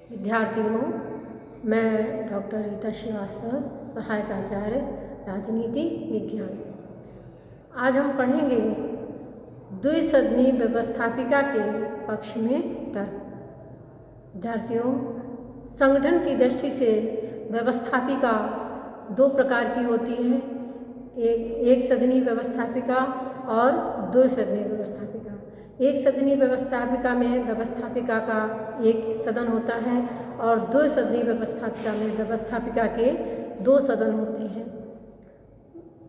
विद्यार्थियों, मैं डॉक्टर रीता श्रीवास्तव, सहायक आचार्य राजनीति विज्ञान। आज हम पढ़ेंगे द्विसदनी व्यवस्थापिका के पक्ष में तर्क। विद्यार्थियों, संगठन की दृष्टि से व्यवस्थापिका दो प्रकार की होती है, एक सदनी व्यवस्थापिका और द्विसदनी व्यवस्थापिका। एक सदनी व्यवस्थापिका में व्यवस्थापिका का एक सदन होता है और द्विसदनी व्यवस्थापिका में व्यवस्थापिका के दो सदन होते हैं।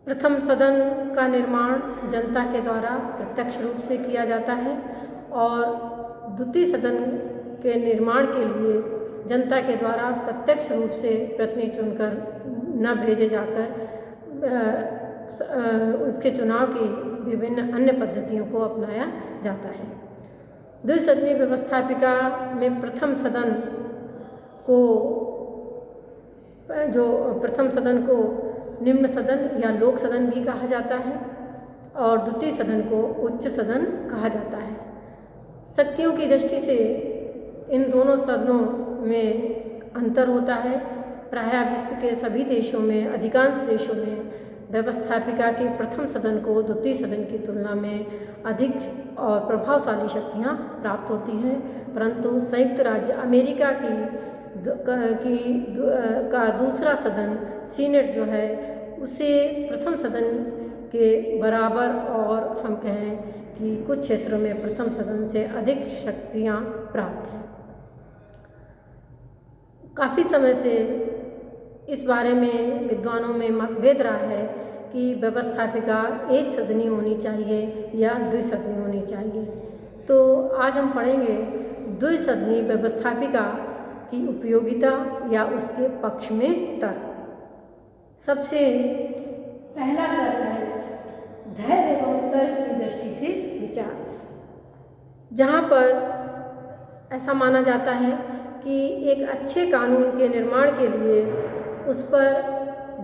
प्रथम सदन का निर्माण जनता के द्वारा प्रत्यक्ष रूप से किया जाता है और द्वितीय सदन के निर्माण के लिए जनता के द्वारा प्रत्यक्ष रूप से प्रतिनिधि चुनकर न भेजे जाकर उसके चुनाव की विभिन्न अन्य पद्धतियों को अपनाया जाता है। द्विसदनी व्यवस्थापिका में प्रथम सदन को निम्न सदन या लोक सदन भी कहा जाता है और द्वितीय सदन को उच्च सदन कहा जाता है। शक्तियों की दृष्टि से इन दोनों सदनों में अंतर होता है। प्रायः विश्व के सभी देशों में, अधिकांश देशों में व्यवस्थापिका के प्रथम सदन को द्वितीय सदन की तुलना में अधिक और प्रभावशाली शक्तियाँ प्राप्त होती हैं, परंतु संयुक्त राज्य अमेरिका का दूसरा सदन सीनेट जो है उसे प्रथम सदन के बराबर और हम कहें कि कुछ क्षेत्रों में प्रथम सदन से अधिक शक्तियाँ प्राप्त हैं। काफ़ी समय से इस बारे में विद्वानों में मतभेद रहा है कि व्यवस्थापिका एक सदनी होनी चाहिए या द्विसदनी होनी चाहिए। तो आज हम पढ़ेंगे द्विसदनी व्यवस्थापिका की उपयोगिता या उसके पक्ष में तर्क। सबसे पहला तर्क है धैर्य एवं तर्क की दृष्टि से विचार, जहाँ पर ऐसा माना जाता है कि एक अच्छे कानून के निर्माण के लिए उस पर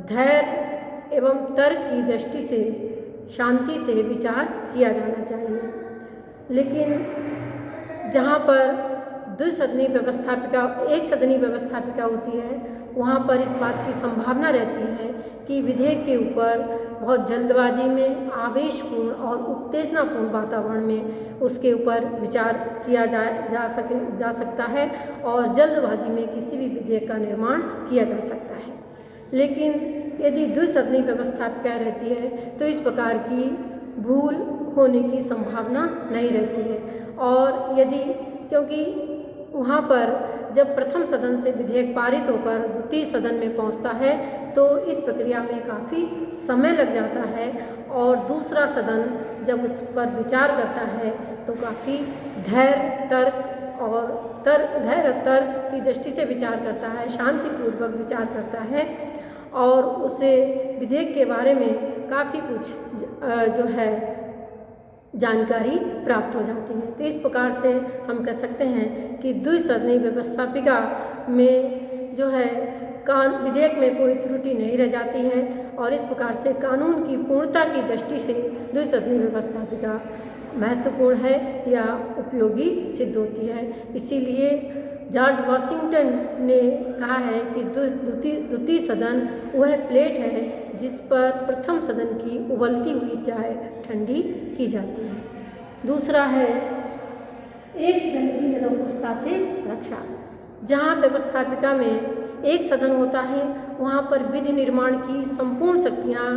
धैर्य एवं तर्क की दृष्टि से शांति से विचार किया जाना चाहिए। लेकिन जहाँ पर द्विसदनी व्यवस्थापिका एक सदनी व्यवस्थापिका होती है, वहाँ पर इस बात की संभावना रहती है कि विधेयक के ऊपर बहुत जल्दबाजी में, आवेशपूर्ण और उत्तेजनापूर्ण वातावरण में उसके ऊपर विचार किया जा सकता है और जल्दबाजी में किसी भी विधेयक का निर्माण किया जा सकता है। लेकिन यदि द्विसदनी व्यवस्थापिका रहती है तो इस प्रकार की भूल होने की संभावना नहीं रहती है और क्योंकि वहाँ पर जब प्रथम सदन से विधेयक पारित होकर द्वितीय सदन में पहुँचता है तो इस प्रक्रिया में काफ़ी समय लग जाता है और दूसरा सदन जब उस पर विचार करता है तो काफ़ी धैर्य तर्क की दृष्टि से विचार करता है, शांतिपूर्वक विचार करता है और उसे विधेयक के बारे में काफ़ी कुछ जो है जानकारी प्राप्त हो जाती है। तो इस प्रकार से हम कह सकते हैं कि द्विसदनी व्यवस्थापिका में जो है विधेयक में कोई त्रुटि नहीं रह जाती है और इस प्रकार से कानून की पूर्णता की दृष्टि से द्विसदनी व्यवस्थापिका महत्वपूर्ण है या उपयोगी सिद्ध होती है। इसीलिए जॉर्ज वाशिंगटन ने कहा है कि द्वितीय सदन वह प्लेट है जिस पर प्रथम सदन की उबलती हुई चाय ठंडी की जाती है। दूसरा है एक सदन की निरंकुशता से रक्षा। जहाँ व्यवस्थापिका में एक सदन होता है वहाँ पर विधि निर्माण की संपूर्ण शक्तियाँ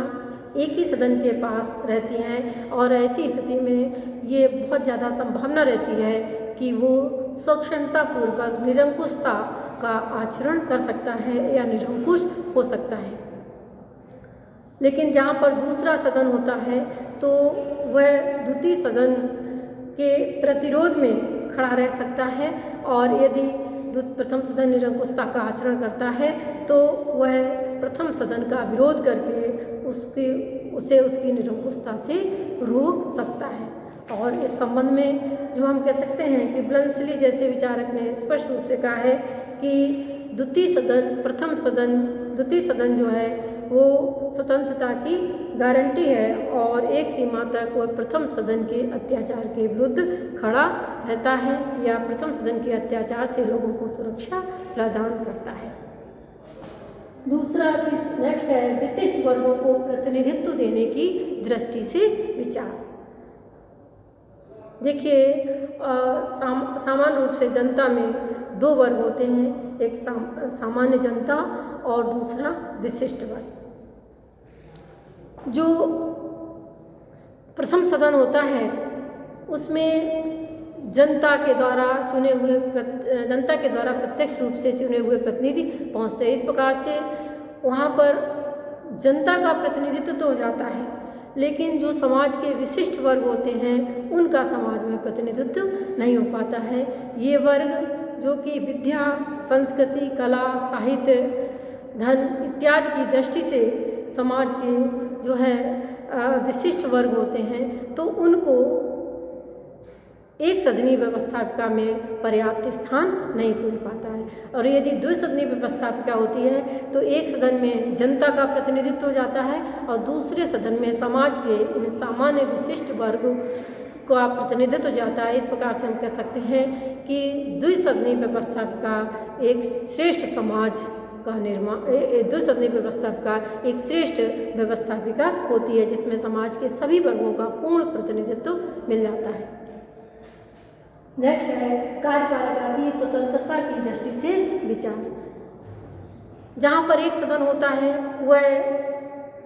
एक ही सदन के पास रहती हैं और ऐसी स्थिति में ये बहुत ज़्यादा संभावना रहती है कि वो सक्षमतापूर्वक निरंकुशता का आचरण कर सकता है या निरंकुश हो सकता है। लेकिन जहाँ पर दूसरा सदन होता है तो वह द्वितीय सदन के प्रतिरोध में खड़ा रह सकता है और यदि प्रथम सदन निरंकुशता का आचरण करता है तो वह प्रथम सदन का विरोध करके उसे उसकी निरंकुशता से रोक सकता है। और इस संबंध में जो हम कह सकते हैं कि ब्लंसली जैसे विचारक ने स्पष्ट रूप से कहा है कि द्वितीय सदन जो है वो स्वतंत्रता की गारंटी है और एक सीमा तक वो प्रथम सदन के अत्याचार के विरुद्ध खड़ा रहता है या प्रथम सदन के अत्याचार से लोगों को सुरक्षा प्रदान करता है। दूसरा नेक्स्ट है विशिष्ट वर्गों को प्रतिनिधित्व देने की दृष्टि से विचार। देखिए सामान्य रूप से जनता में दो वर्ग होते हैं, एक सामान्य जनता और दूसरा विशिष्ट वर्ग। जो प्रथम सदन होता है उसमें जनता के द्वारा प्रत्यक्ष रूप से चुने हुए प्रतिनिधि पहुंचते हैं। इस प्रकार से वहाँ पर जनता का प्रतिनिधित्व तो हो जाता है, लेकिन जो समाज के विशिष्ट वर्ग होते हैं उनका समाज में प्रतिनिधित्व नहीं हो पाता है। ये वर्ग जो कि विद्या, संस्कृति, कला, साहित्य, धन इत्यादि की दृष्टि से समाज के जो है विशिष्ट वर्ग होते हैं, तो उनको एक सदनीय व्यवस्थापिका में पर्याप्त स्थान नहीं मिल पाता है। और यदि द्विसदनीय व्यवस्थापिका होती है तो एक सदन में जनता का प्रतिनिधित्व हो जाता है और दूसरे सदन में समाज के सामान्य विशिष्ट वर्ग का प्रतिनिधित्व हो जाता है। इस प्रकार से हम कह सकते हैं कि द्विसदनीय व्यवस्थापिका एक श्रेष्ठ समाज का निर्माण, द्विसदनीय व्यवस्थापिका एक श्रेष्ठ व्यवस्थापिका होती है जिसमें समाज के सभी वर्गों का पूर्ण प्रतिनिधित्व मिल जाता है। नेक्स्ट है कार्यपालिका की स्वतंत्रता की दृष्टि से विचार। जहाँ पर एक सदन होता है वह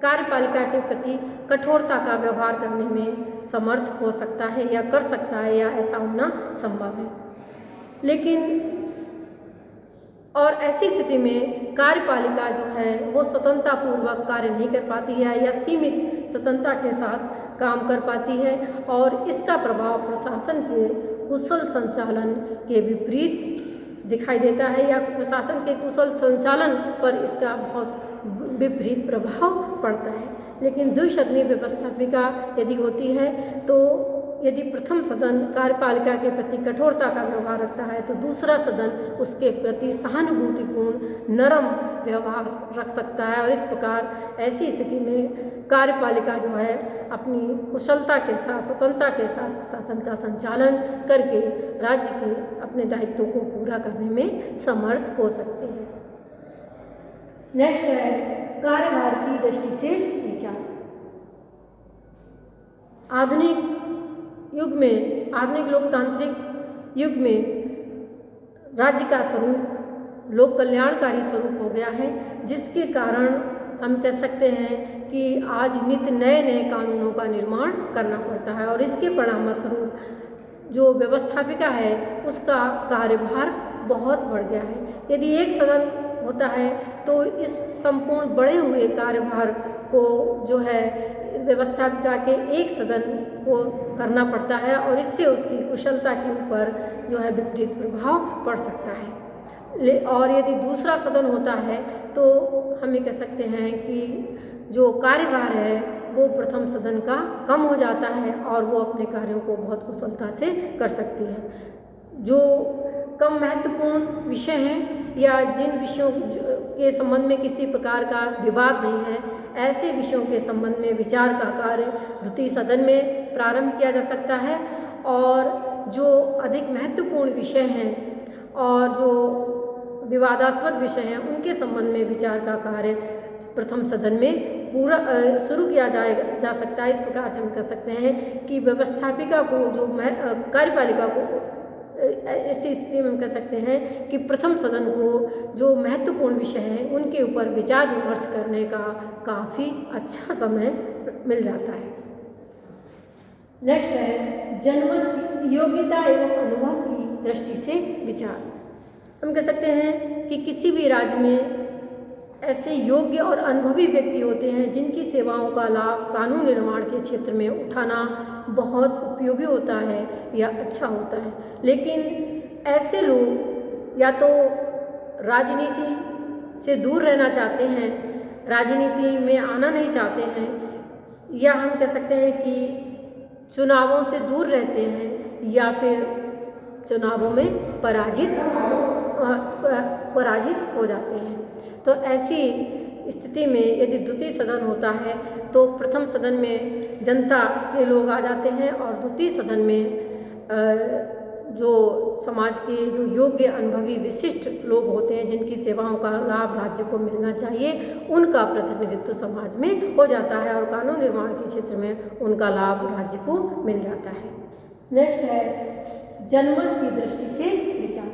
कार्यपालिका के प्रति कठोरता का व्यवहार करने में समर्थ हो सकता है या कर सकता है या ऐसा होना संभव है, लेकिन और ऐसी स्थिति में कार्यपालिका जो है वो स्वतंत्रतापूर्वक कार्य नहीं कर पाती है या सीमित स्वतंत्रता के साथ काम कर पाती है और इसका प्रभाव प्रशासन के कुशल संचालन के विपरीत दिखाई देता है या प्रशासन के कुशल संचालन पर इसका बहुत विपरीत प्रभाव पड़ता है। लेकिन द्विसदनीय व्यवस्थापिका यदि होती है तो यदि प्रथम सदन कार्यपालिका के प्रति कठोरता का व्यवहार रखता है तो दूसरा सदन उसके प्रति सहानुभूतिपूर्ण नरम व्यवहार रख सकता है और इस प्रकार ऐसी स्थिति में कार्यपालिका जो है अपनी कुशलता के साथ, स्वतंत्रता के साथ शासन का संचालन करके राज्य के अपने दायित्वों को पूरा करने में समर्थ हो सकते हैं। नेक्स्ट है कार्यभार की दृष्टि से विचार। आधुनिक युग में, आधुनिक लोकतांत्रिक युग में राज्य का स्वरूप लोक कल्याणकारी स्वरूप हो गया है, जिसके कारण हम कह सकते हैं कि आज नित्य नए नए कानूनों का निर्माण करना पड़ता है और इसके परिणामस्वरूप जो व्यवस्थापिका है उसका कार्यभार बहुत बढ़ गया है। यदि एक सदन होता है तो इस संपूर्ण बढ़े हुए कार्यभार को जो है व्यवस्थापिका के एक सदन को करना पड़ता है और इससे उसकी कुशलता के ऊपर जो है विपरीत प्रभाव पड़ सकता है। और यदि दूसरा सदन होता है तो हम ये कह सकते हैं कि जो कार्यभार है वो प्रथम सदन का कम हो जाता है और वो अपने कार्यों को बहुत कुशलता से कर सकती है। जो कम महत्वपूर्ण विषय हैं या जिन विषयों के संबंध में किसी प्रकार का विवाद नहीं है, ऐसे विषयों के संबंध में विचार का कार्य द्वितीय सदन में प्रारंभ किया जा सकता है और जो अधिक महत्वपूर्ण विषय हैं और जो विवादास्पद विषय हैं उनके संबंध में विचार का कार्य प्रथम सदन में पूरा शुरू किया जा सकता है। इस प्रकार से हम कह सकते हैं कि व्यवस्थापिका को जो कार्यपालिका को ऐसी स्थिति में हम कह सकते हैं कि प्रथम सदन को जो महत्वपूर्ण विषय हैं उनके ऊपर विचार विमर्श करने का काफ़ी अच्छा समय मिल जाता है। नेक्स्ट है जनमत योग्यता एवं अनुभव की दृष्टि से विचार। हम कह सकते हैं कि किसी भी राज्य में ऐसे योग्य और अनुभवी व्यक्ति होते हैं जिनकी सेवाओं का लाभ कानून निर्माण के क्षेत्र में उठाना बहुत उपयोगी होता है या अच्छा होता है, लेकिन ऐसे लोग या तो राजनीति से दूर रहना चाहते हैं, राजनीति में आना नहीं चाहते हैं, या हम कह सकते हैं कि चुनावों से दूर रहते हैं या फिर चुनावों में पराजित हो जाते हैं। तो ऐसी स्थिति में यदि द्वितीय सदन होता है तो प्रथम सदन में जनता के लोग आ जाते हैं और द्वितीय सदन में जो समाज के जो योग्य अनुभवी विशिष्ट लोग होते हैं जिनकी सेवाओं का लाभ राज्य को मिलना चाहिए, उनका प्रतिनिधित्व समाज में हो जाता है और कानून निर्माण के क्षेत्र में उनका लाभ राज्य को मिल जाता है। नेक्स्ट है जनमत की दृष्टि से विचार।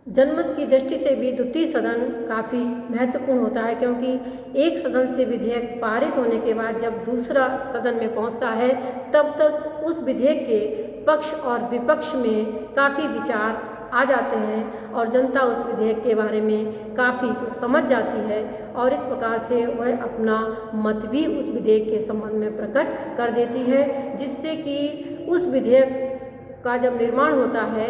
जनमत की दृष्टि से भी द्वितीय सदन काफ़ी महत्वपूर्ण होता है, क्योंकि एक सदन से विधेयक पारित होने के बाद जब दूसरा सदन में पहुंचता है तब तक उस विधेयक के पक्ष और विपक्ष में काफ़ी विचार आ जाते हैं और जनता उस विधेयक के बारे में काफ़ी कुछ समझ जाती है और इस प्रकार से वह अपना मत भी उस विधेयक के संबंध में प्रकट कर देती है, जिससे कि उस विधेयक का जब निर्माण होता है,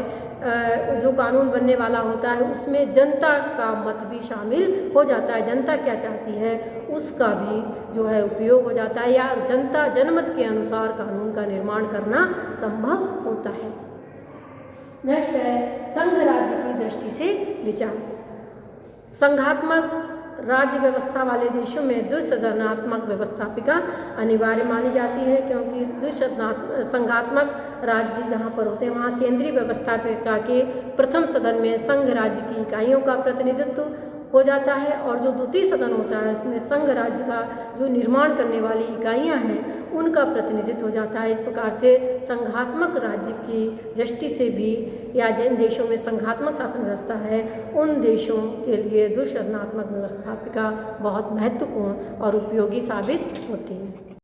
जो कानून बनने वाला होता है, उसमें जनता का मत भी शामिल हो जाता है। जनता क्या चाहती है उसका भी जो है उपयोग हो जाता है, या जनता जनमत के अनुसार कानून का निर्माण करना संभव होता है। नेक्स्ट है संघ राज्य की दृष्टि से विचार। संघात्मक राज्य व्यवस्था वाले देशों में द्विसदनात्मक व्यवस्थापिका अनिवार्य मानी जाती है, क्योंकि इस संघात्मक राज्य जहाँ पर होते हैं वहाँ केंद्रीय व्यवस्थापिका के प्रथम सदन में संघ राज्य की इकाइयों का प्रतिनिधित्व हो जाता है और जो द्वितीय सदन होता है उसमें संघ राज्य का जो निर्माण करने वाली इकाइयाँ हैं उनका प्रतिनिधित्व हो जाता है। इस प्रकार से संघात्मक राज्य की दृष्टि से भी, या जिन देशों में संघात्मक शासन व्यवस्था है उन देशों के लिए द्विसदनात्मक व्यवस्थापिका बहुत महत्वपूर्ण और उपयोगी साबित होती है।